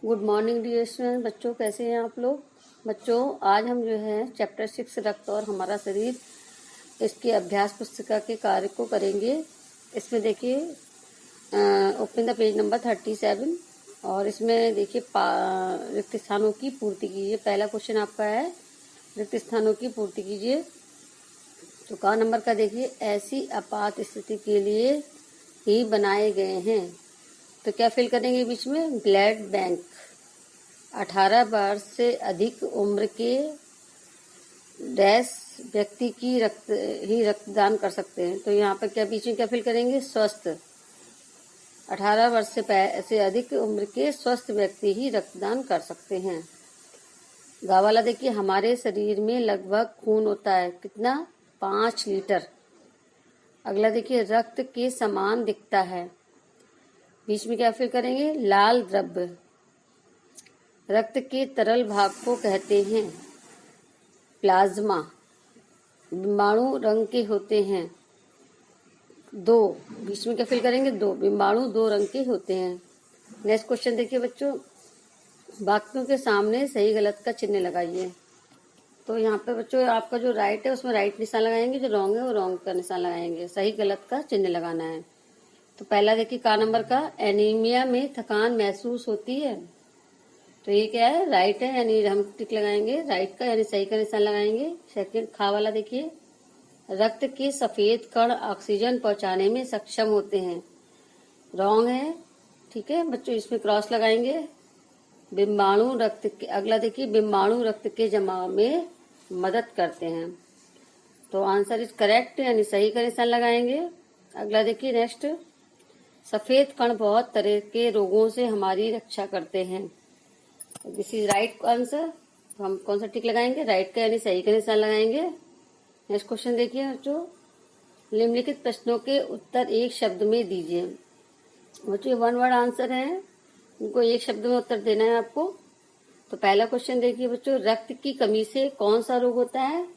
Good morning dear student. बच्चों कैसे हैं आप लोग। बच्चों आज हम जो है चैप्टर 6 रक्त और हमारा शरीर इसके अभ्यास पुस्तिका के कार्य को करेंगे। इसमें देखिए ओपन द पेज नंबर 37 और इसमें देखिए रिक्त स्थानों की पूर्ति कीजिए। पहला क्वेश्चन आपका है रिक्त स्थानों की पूर्ति कीजिए। तो का नंबर का देखिए ऐसी आपात स्थिति के लिए ही बनाए गए हैं। तो क्या फिल करेंगे बीच में ब्लड बैंक। 18 वर्ष से अधिक उम्र के डैश व्यक्ति की रक्तदान कर सकते हैं। तो यहाँ पर क्या बीच में क्या फिल करेंगे स्वस्थ। 18 वर्ष से अधिक उम्र के स्वस्थ व्यक्ति ही रक्तदान कर सकते हैं। गा वाला देखिए हमारे शरीर में लगभग खून होता है कितना 5 लीटर। अगला देखिए रक्त के समान दिखता है। बीच में क्या फिल करेंगे लाल द्रव्य। रक्त के तरल भाग को कहते हैं प्लाज्मा। बिंबाणु रंग के होते हैं 2। बीच में क्या फिल करेंगे 2। बिंबाणु 2 रंग के होते हैं। नेक्स्ट क्वेश्चन देखिए बच्चों वाक्यों के सामने सही गलत का चिन्ह लगाइए। तो यहाँ पे बच्चों आपका जो राइट है उसमें राइट निशान लगाएंगे, जो रॉन्ग है वो रॉन्ग का निशान लगाएंगे। सही गलत का चिन्ह लगाना है। तो पहला देखिए का नंबर का एनीमिया में थकान महसूस होती है। तो ये क्या है राइट है, यानी हम टिक लगाएंगे राइट का, यानी सही का निशान लगाएंगे। सेकंड खा वाला देखिए रक्त के सफेद कण ऑक्सीजन पहुंचाने में सक्षम होते हैं। रॉन्ग है, ठीक है बच्चों, इसमें क्रॉस लगाएंगे। बिंबाणु रक्त के अगला देखिए बिंबाणु रक्त के जमाव में मदद करते हैं। तो आंसर इज करेक्ट, यानी सही का निशान लगाएंगे। अगला देखिए नेक्स्ट सफेद कण बहुत तरह के रोगों से हमारी रक्षा करते हैं। This is right answer. तो हम कौन सा टिक लगाएंगे राइट का, यानी सही का निशान लगाएंगे। नेक्स्ट क्वेश्चन देखिए बच्चों निम्नलिखित प्रश्नों के उत्तर एक शब्द में दीजिए। बच्चों 1 वर्ड आंसर है, इनको एक शब्द में उत्तर देना है आपको। तो पहला क्वेश्चन देखिए बच्चों रक्त की कमी से कौन सा रोग होता है।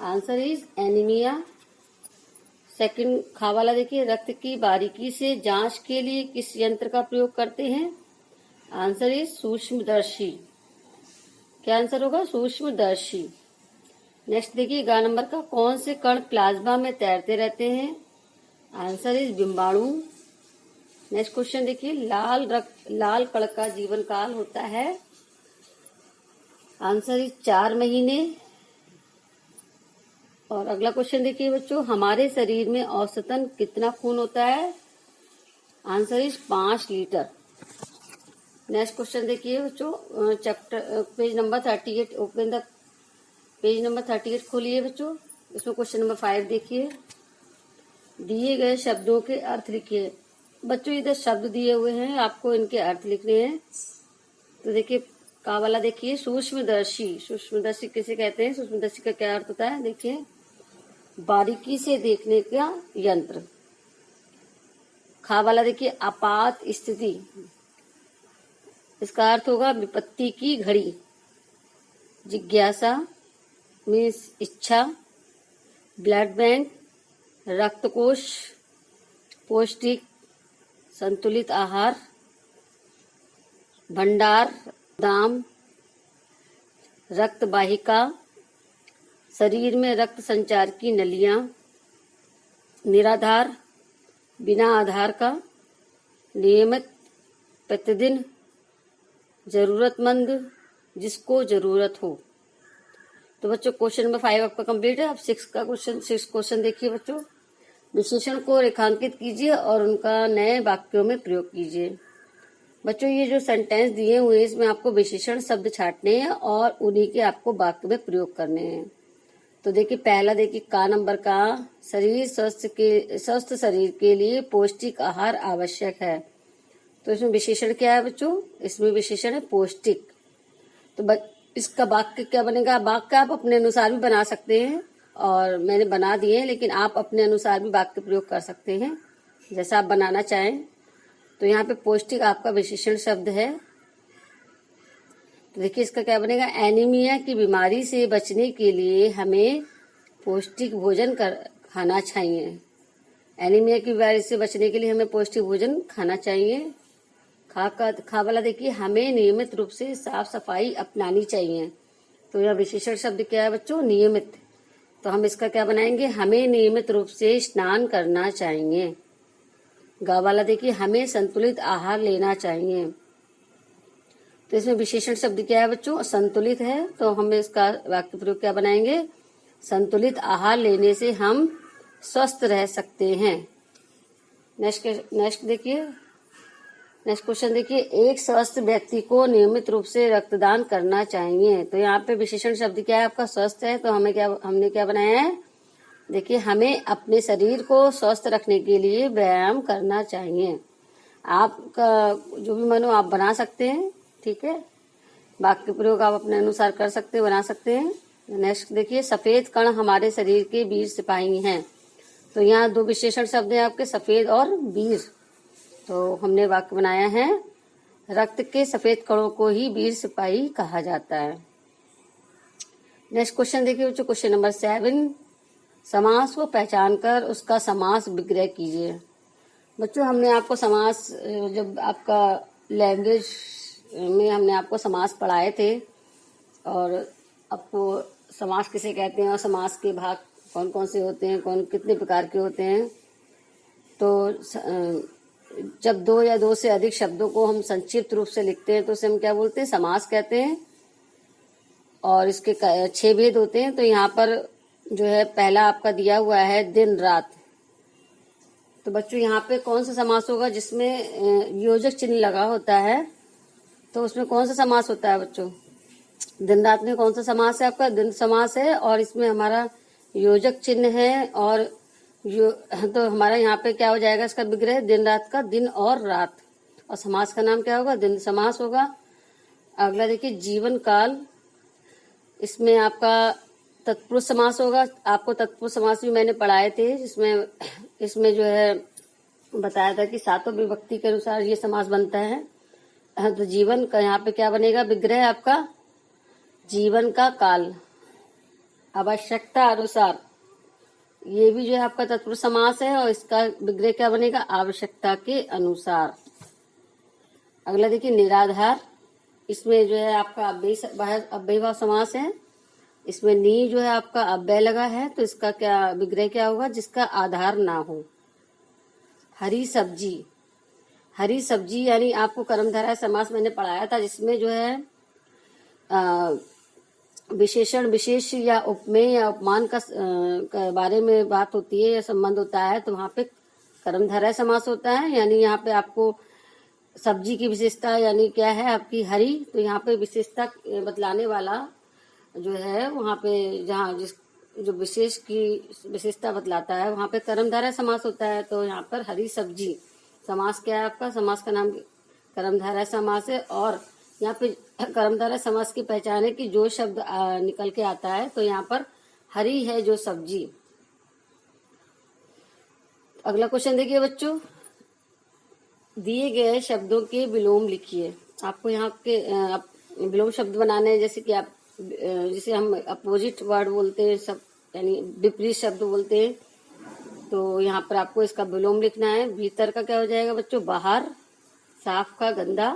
Answer is anaemia. सेकंड खा वाला देखिए रक्त की बारीकी से जांच के लिए किस यंत्र का प्रयोग करते हैं। आंसर इज सूक्ष्मदर्शी। क्या आंसर होगा सूक्ष्मदर्शी। नेक्स्ट देखिए गा नंबर का कौन से कण प्लाज्मा में तैरते रहते हैं। आंसर इज बिंबाणु। नेक्स्ट क्वेश्चन देखिए लाल कण का जीवन काल होता है। आंसर इज 4 महीने। और अगला क्वेश्चन देखिए बच्चों हमारे शरीर में औसतन कितना खून होता है। Answer is 5 litre. Next question देखिए बच्चों chapter page number 38 open the page number 38 खोलिए बच्चों। इसमें क्वेश्चन नंबर 5 देखिए दिए गए शब्दों के अर्थ लिखिए। बच्चों इधर शब्द दिए हुए हैं, आपको इनके अर्थ लिखने हैं। तो देखिए का वाला देखिए सूक्ष्मदर्शी। सूक्ष्मदर्शी किसे कहते हैं, सूक्ष्मदर्शी का क्या अर्थ होता है देखिए बारीकी से देखने का यंत्र। खा वाला देखिए आपात स्थिति, इसका अर्थ होगा विपत्ति की घड़ी। जिज्ञासा मीन्स इच्छा। ब्लड बैंक रक्तकोश। पौष्टिक संतुलित आहार। भंडार दाम। रक्त वाहिका शरीर में रक्त संचार की नलियां। निराधार बिना आधार का। नियमित प्रतिदिन। जरूरतमंद जिसको जरूरत हो। तो बच्चों क्वेश्चन नंबर 5 आपका कंप्लीट है। अब 6 क्वेश्चन देखिए बच्चों विशेषण को रेखांकित कीजिए और उनका नए वाक्यों में प्रयोग कीजिए। बच्चों ये जो सेंटेंस दिए हुए हैं इसमें आपको विशेषण शब्द छांटने हैं और उन्हीं के आपको वाक्य में प्रयोग करने हैं। तो देखिए पहला देखिए का नंबर का स्वस्थ शरीर के लिए पौष्टिक आहार आवश्यक है। तो इसमें विशेषण क्या है बच्चों, इसमें विशेषण है पौष्टिक। तो इसका वाक्य क्या बनेगा, वाक्य आप अपने अनुसार भी बना सकते हैं और मैंने बना दिए हैं, लेकिन आप अपने अनुसार भी वाक्य प्रयोग कर सकते हैं जैसा आप बनाना चाहें। तो यहाँ पे पौष्टिक आपका विशेषण शब्द है। तो देखिए इसका क्या बनेगा एनीमिया की बीमारी से बचने के लिए हमें पौष्टिक भोजन खाना चाहिए। एनीमिया की बीमारी से बचने के लिए हमें पौष्टिक भोजन खाना चाहिए। खा वाला देखिए, हमें नियमित रूप से साफ सफाई अपनानी चाहिए। तो यह विशेषण शब्द क्या है बच्चों? नियमित। तो हम इसका क्या बनाएंगे? हमें नियमित रूप से स्नान करना चाहिए। गा वाला देखिए, हमें संतुलित आहार लेना चाहिए। तो इसमें विशेषण शब्द क्या है बच्चों? संतुलित है। तो हम इसका वाक्य प्रयोग क्या बनाएंगे? संतुलित आहार लेने से हम स्वस्थ रह सकते हैं। नेक्स्ट देखिए, नेक्स्ट क्वेश्चन देखिए, एक स्वस्थ व्यक्ति को नियमित रूप से रक्तदान करना चाहिए। तो यहाँ पे विशेषण शब्द क्या है आपका? स्वस्थ है। तो हमने क्या बनाया है? देखिए, हमें अपने शरीर को स्वस्थ रखने के लिए व्यायाम करना चाहिए। आपका जो भी मन हो आप बना सकते हैं, ठीक है। वाक्य प्रयोग आप अपने अनुसार कर सकते हैं, बना सकते हैं। नेक्स्ट देखिए, सफेद कण हमारे शरीर के वीर सिपाही हैं। तो यहाँ दो विशेषण शब्द हैं आपके, सफेद और वीर। तो हमने वाक्य बनाया है, रक्त के सफेद कणों को ही वीर सिपाही कहा जाता है। नेक्स्ट क्वेश्चन देखिए बच्चों, क्वेश्चन नंबर 7, समास को पहचान कर उसका समास विग्रह कीजिए। बच्चों, हमने आपको समास, जब आपका लैंग्वेज में हमने आपको समास पढ़ाए थे और आपको समास किसे कहते हैं और समास के भाग कौन कौन से होते हैं, कौन कितने प्रकार के होते हैं। तो जब दो या दो से अधिक शब्दों को हम संक्षिप्त रूप से लिखते हैं तो उसे हम क्या बोलते हैं? समास कहते हैं। और इसके 6 भेद होते हैं। तो यहाँ पर जो है पहला आपका दिया हुआ है दिन रात। तो बच्चों यहाँ पे कौन सा समास होगा? जिसमें योजक चिन्ह लगा होता है तो उसमें कौन सा समास होता है बच्चों? दिन रात में कौन सा समास है आपका? दिन समास है। और इसमें हमारा योजक चिन्ह है और तो हमारा यहाँ पे क्या हो जाएगा इसका विग्रह? दिन रात का दिन और रात। और समास का नाम क्या होगा? दिन समास होगा। अगला देखिए, जीवन काल। इसमें आपका तत्पुरुष समास होगा। आपको तत्पुरुष समास भी मैंने पढ़ाए थे, जिसमें इसमें जो है बताया था कि 7 विभक्ति के अनुसार ये समास बनता है। तो जीवन का यहाँ पे क्या बनेगा विग्रह आपका? जीवन का काल। आवश्यकता अनुसार, ये भी जो है आपका तत्पुरुष समास है और इसका विग्रह क्या बनेगा? आवश्यकता के अनुसार। अगला देखिए, निराधार। इसमें जो है आपका अव्ययभाव समास है। इसमें नी जो है आपका अव्यय लगा है तो इसका क्या विग्रह क्या होगा? जिसका आधार ना हो। हरी सब्जी। हरी सब्जी यानी आपको कर्मधारय समास मैंने पढ़ाया था, जिसमें जो है विशेषण विशेष या उपमेय या उपमान का बारे में बात होती है या संबंध होता है तो वहां पे कर्मधारय समास होता है। यानी यहाँ पे आपको सब्जी की विशेषता यानी क्या है आपकी? हरी। तो यहाँ पे विशेषता बतलाने वाला जो है वहां पे जहाँ जो विशेष की विशेषता बतलाता है वहां पे कर्मधारय समास होता है। तो यहाँ पर हरी सब्जी समास क्या है आपका? समास का नाम कर्मधारय समास है। और यहाँ पे कर्मधारय समास की पहचान है कि जो शब्द निकल के आता है तो यहाँ पर हरी है जो सब्जी। अगला क्वेश्चन देखिए बच्चों, दिए गए शब्दों के विलोम लिखिए। आपको यहाँ के विलोम शब्द बनाने हैं, जैसे कि आप जिसे हम अपोजिट वर्ड बोलते हैं, सब यानी विपरीत शब्द बोलते हैं। तो यहाँ पर आपको इसका विलोम लिखना है। भीतर का क्या हो जाएगा बच्चों? बाहर। साफ का गंदा।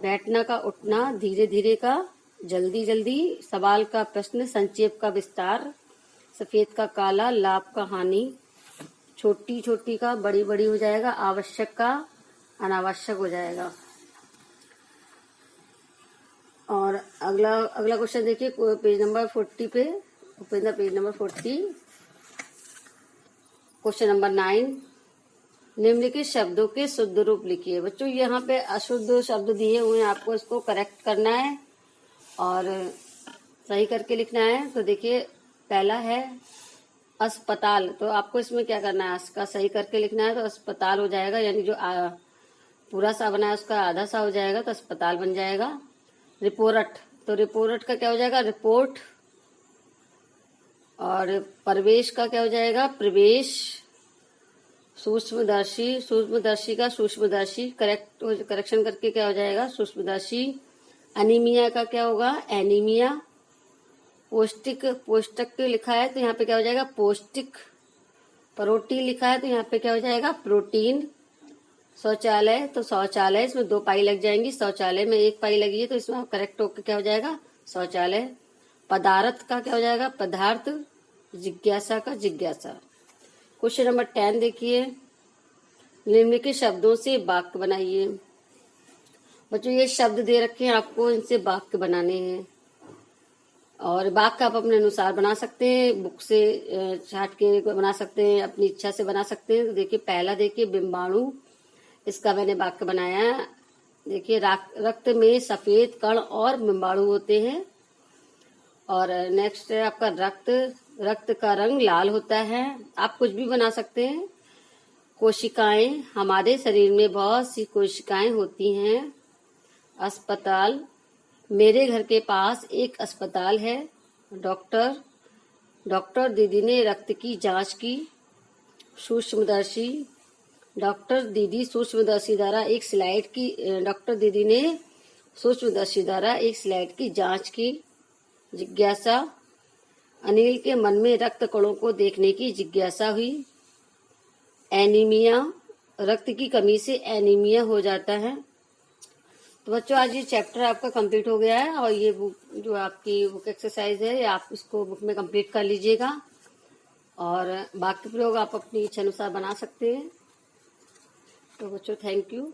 बैठना का उठना। धीरे धीरे का जल्दी जल्दी। सवाल का प्रश्न। संक्षेप का विस्तार। सफेद का काला। लाभ का हानि। छोटी छोटी का बड़ी बड़ी हो जाएगा। आवश्यक का अनावश्यक हो जाएगा। और अगला क्वेश्चन देखिए पेज नंबर 40 पे, पेज नंबर 40, क्वेश्चन नंबर 9, निम्नलिखित शब्दों के शुद्ध रूप लिखिए। बच्चों यहाँ पे अशुद्ध शब्द दिए हुए हैं, आपको इसको करेक्ट करना है और सही करके लिखना है। तो देखिए पहला है अस्पताल। तो आपको इसमें क्या करना है? इसका सही करके लिखना है। तो अस्पताल हो जाएगा, यानी जो पूरा सा बना है उसका आधा सा हो जाएगा तो अस्पताल बन जाएगा। रिपोर्ट। तो रिपोर्ट का क्या हो जाएगा? रिपोर्ट। और प्रवेश का क्या हो जाएगा? प्रवेश। सूक्ष्मदर्शी। सूक्ष्मदर्शी का सूक्ष्मदर्शी। करेक्शन करके क्या हो जाएगा? सूक्ष्मदर्शी। एनीमिया का क्या होगा? एनीमिया। पौष्टिक। पौष्टिक लिखा है तो यहाँ पे क्या हो जाएगा? पौष्टिक। प्रोटीन लिखा है तो यहाँ पे क्या हो जाएगा? प्रोटीन। शौचालय, तो शौचालय इसमें 2 पाई लग जाएंगी, शौचालय में 1 पाई लगी है, तो इसमें करेक्ट होकर क्या हो जाएगा, शौचालय। पदार्थ का क्या हो जाएगा, पदार्थ। जिज्ञासा का जिज्ञासा। क्वेश्चन नंबर 10 देखिए, निम्नलिखित शब्दों से वाक्य बनाइए। बच्चों ये शब्द दे रखे हैं आपको, इनसे वाक्य बनाने हैं और वाक्य आप अपने अनुसार बना सकते हैं, बुक से छाट के बना सकते हैं, अपनी इच्छा से बना सकते हैं। तो देखिए पहला देखिए बिंबाणु, इसका मैंने वाक्य बनाया। देखिए रक्त में सफेद कण और बिंबाणु होते हैं। और नेक्स्ट है आपका रक्त का रंग लाल होता है। आप कुछ भी बना सकते हैं। कोशिकाएं, हमारे शरीर में बहुत सी कोशिकाएं होती हैं। अस्पताल, मेरे घर के पास एक अस्पताल है। डॉक्टर दीदी ने रक्त की जांच की। सूक्ष्मदर्शी, डॉक्टर दीदी ने सूक्ष्मदर्शी द्वारा एक स्लाइड की जांच की। जिज्ञासा, अनिल के मन में रक्त कणों को देखने की जिज्ञासा हुई। एनीमिया, रक्त की कमी से एनीमिया हो जाता है। तो बच्चों आज ये चैप्टर आपका कंप्लीट हो गया है और ये बुक जो आपकी बुक एक्सरसाइज है आप इसको बुक में कंप्लीट कर लीजिएगा और बाकी प्रयोग आप अपनी इच्छा अनुसार बना सकते हैं। तो बच्चों थैंक यू।